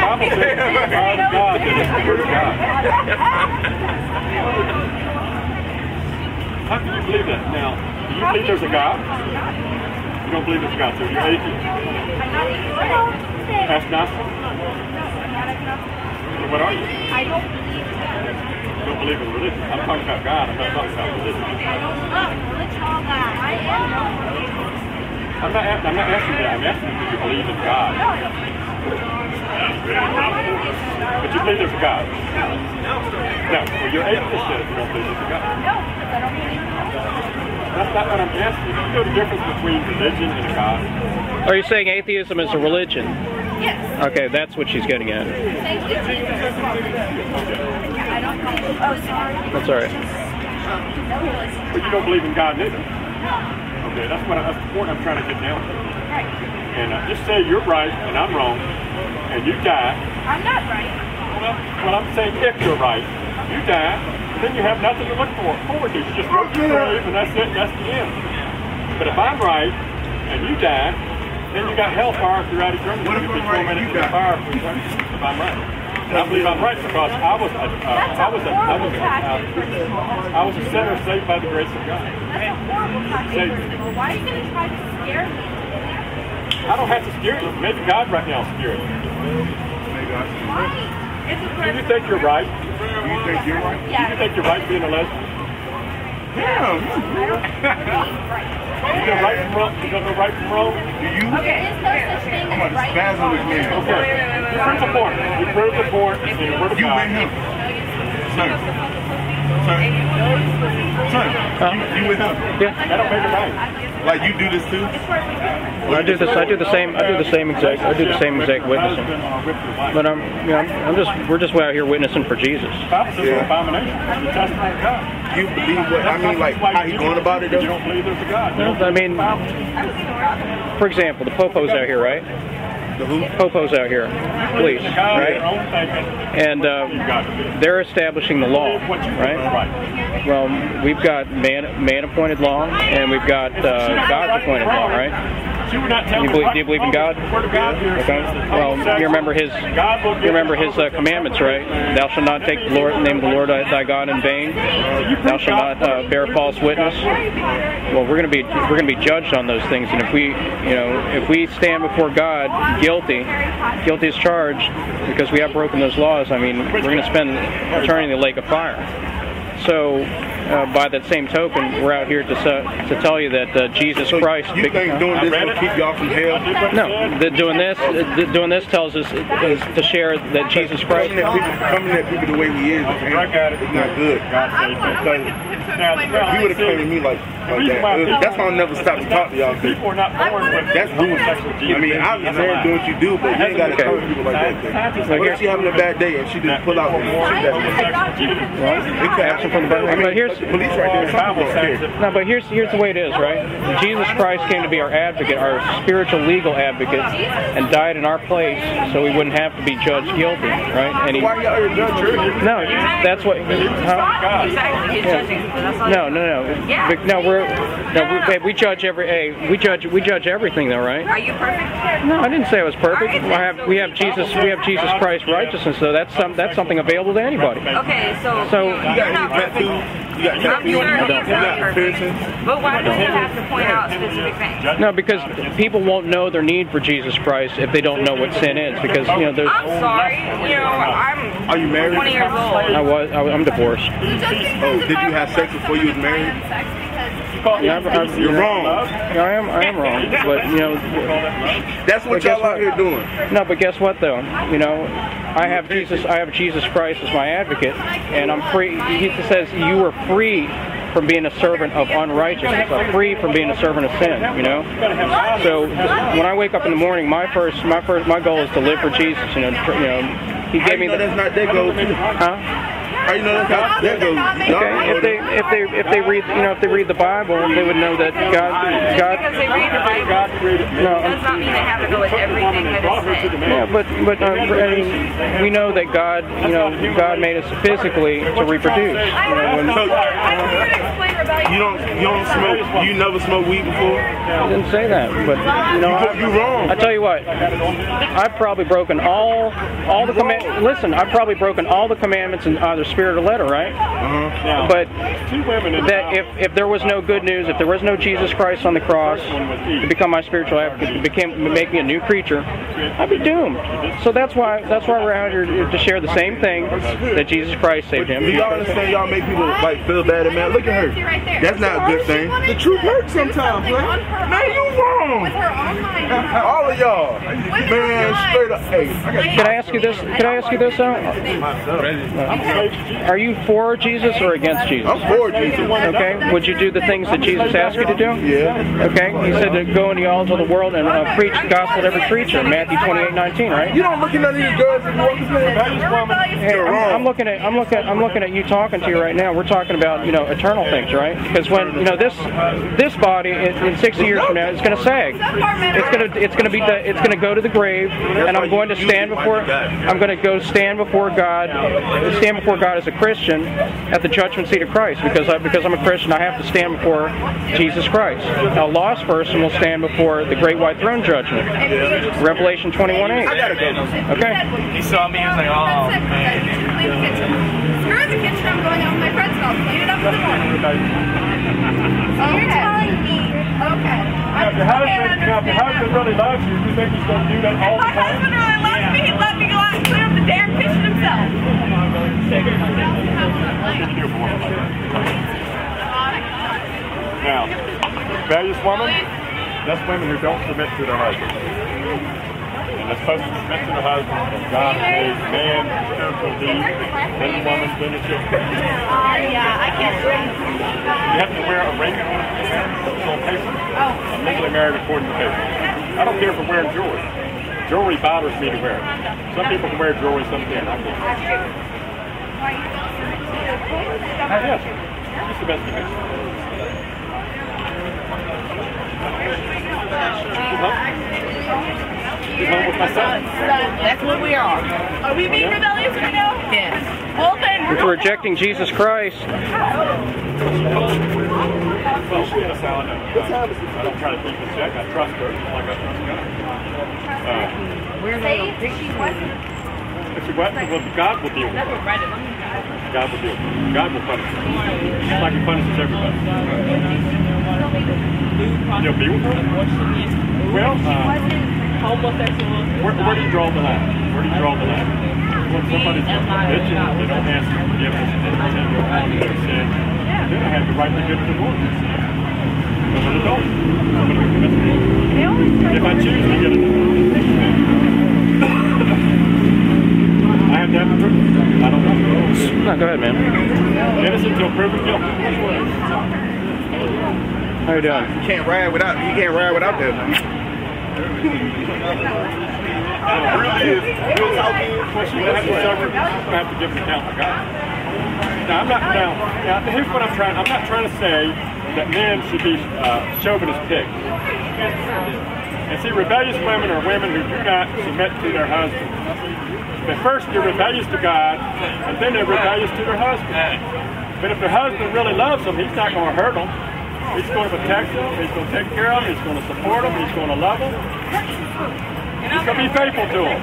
Bible says the power of God is the word of God. How can you believe that? Now, do you believe there's a God? You don't believe there's a God, so you're atheist. Agnostic? What are you? I don't believe in God. You don't believe in religion. I'm talking about God. I'm not talking about religion. I don't love religion all that. I am. I'm not asking that. I'm asking you to believe in God. But you believe there's a God? No. Well, you're atheist if you don't believe there's a God. No, because I don't believe in God. That's not what I'm asking. You know the difference between religion and a God? Are you saying atheism is a religion? Yes. Okay, that's what she's getting at. Thank you. I don't believe in God. That's all right. But you don't believe in God neither? Okay, that's the point I'm trying to get down to. Right. And just say you're right and I'm wrong, and you die. I'm not right. Well, I'm saying if you're right, you die, then you have nothing to look forward to. You just go to your grave and that's it, that's the end. But if I'm right and you die, then you got hellfire throughout eternity. What if I'm right and you die? Fire for eternity if I'm right. And I believe I'm right because I was a sinner saved by the grace of God. That's a horrible taxation. Why are you going to try to scare me? I don't have to scare you. Maybe God right now will scare you. Why? Do you think you're right? Do you think you're right? Do you think you're right being a lesbian? Yeah. You know right from wrong? You don't know right from wrong? Do you? Okay, there's no such thing I'm as about to right spaz on this man. Okay. You prove the point. You prove the point. It's in the word of You God. with him? Son. You with him? Yeah. That don't make it right. Like you do this too? I do the same exact witnessing. But we're just out here witnessing for Jesus. Yeah. You believe what I mean, like how he's going about it though? You don't believe there's a God. I mean, for example, the Popo's out here, right? The who? Popo's out here, police, right? And they're establishing the law, right? Well, we've got man-appointed law, and we've got God-appointed law, right? Do you believe in God? Okay. Well, you remember His commandments, right? Thou shalt not take the name of the Lord thy God in vain. Thou shalt not bear false witness. Well, we're going to be judged on those things, and if we stand before God guilty as charged because we have broken those laws, I mean, we're going to spend eternity in the lake of fire. So, by that same token, we're out here to tell you that Jesus Christ. You think doing this will keep y'all from hell? No, doing this tells us is to share that Jesus Christ. Coming at people the way He is, it's not good. He would have come to me like that. That's why I never stop to talk to y'all. That's rude. I mean, I understand doing what you do, but you ain't got to come to people like that. What if she having a bad day and she just pull out and shoot that? But here's police right there. No, but here's the way it is, right? Jesus Christ came to be our advocate, our spiritual legal advocate, and died in our place, so we wouldn't have to be judged guilty, right? And why y'all here judge her? No, that's what. We judge we judge everything, though, right? Are you perfect? No, I didn't say I was perfect. We have Jesus Christ's righteousness, so that's something available to anybody. Okay, so you're not perfect. I'm sure he's not perfect. But why do you have to point out specific things? No, because people won't know their need for Jesus Christ if they don't know what sin is. Because there's. I'm sorry. I'm. Are you married? 20 years old. I'm divorced. Did you have sex before you was married? You're wrong. I am wrong, but that's what y'all out here doing. No, but guess what though? I have Jesus Christ as my advocate, and I'm free. He says you were free from being a servant of unrighteousness, free from being a servant of sin. So when I wake up in the morning, my goal is to live for Jesus. He gave me. That's not their goal too. Huh? How you know that goes? Okay, if they read, you know, if they read the Bible, they would know that God. Because they read the Bible, does not mean they have to go with everything that is said. Yeah, but I mean, we know that God, you know, God made us physically to reproduce. You never smoked weed before? I didn't say that, but you know, you're wrong. I tell you what, I've probably broken all the commandments. Listen, I've probably broken all the commandments in either spirit or letter, right? But that if there was no good news, if there was no Jesus Christ on the cross to become my spiritual advocate, make me a new creature, I'd be doomed. So that's why we're out here to share the same thing that Jesus Christ saved him. Do y'all understand? Y'all make people like feel bad, man. Look at her. That's not a good thing. The truth hurts sometimes, man. Man, you wrong. All of y'all, man, straight up. Hey, can I ask you this? Are you for Jesus or against Jesus? I'm for Jesus. Okay. Would you do the things that Jesus asked you to do? Yeah. Okay. He said to go into all of the world and preach the gospel to every creature. Matthew 28:19, right? You don't look at none of these girls and walk Hey, I'm looking at you talking to you right now. We're talking about, you know, eternal things, right? Because when, you know, this body in 60 years from now, it's going to sag. It's going to go to the grave, and I'm going to stand before God as a Christian at the judgment seat of Christ, because I'm a Christian. I have to stand before Jesus Christ. Now, a lost person will stand before the great white throne judgment. Revelation 21:8. Okay. He saw me. He was like, oh man. Screw the kitchen. I'm going out with my friends. I'll clean it up in the morning. You're telling me. Okay. Now, if your husband really loves you, you think he's going to do that all the time? My husband really loves me. He'd let me go out and clean up the damn kitchen himself. Now, rebellious woman, that's women who don't submit to their husband. And they're supposed to submit to their husband. God has made man spiritual being, then the woman, then the children. Yeah, I can't do it. You have to wear a ring on paper. I'm legally married according to paper. I don't care for wearing jewelry. Jewelry bothers me to wear it. Some people can wear jewelry, some can't. I can't. Yes, just the best you can. She's home with my son. That's what we are. Are we being rebellious right now? Yes. Well then. If we're rejecting Jesus Christ. Well, she had a salad. I don't try to keep in check. I trust her like I trust God. She wasn't. If she wasn't, well, God will deal with her. God will deal with her. God will punish her. Just like he punishes everybody. You'll be with her? Well, where do you draw the line? Where do you draw the line? When somebody's bitching, they don't ask for forgiveness, and they pretend to go on with their sin, then I have the right to get a divorce. I'm an adult. Somebody can commit me. If I choose to get a divorce, I have to have the proof. I don't know. No, go ahead, man. Innocent until proven guilty. How you doing? You can't ride without that. I have to give an account to God. Now, here's what I'm trying. I'm not trying to say that men should be chauvinist pigs. And see, rebellious women are women who do not submit to their husbands. But first, they're rebellious to God, and then they're rebellious to their husband. But if their husband really loves them, he's not going to hurt them. He's going to protect them. He's going to take care of them. He's going to support them. He's going to love them. He's going to be faithful to them.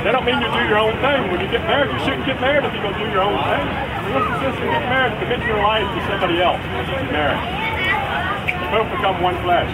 That don't mean you do your own thing. When you get married, you shouldn't get married if you're going to do your own thing. What's the sense of getting married? Commit your life to somebody else. You're married. Both become one flesh.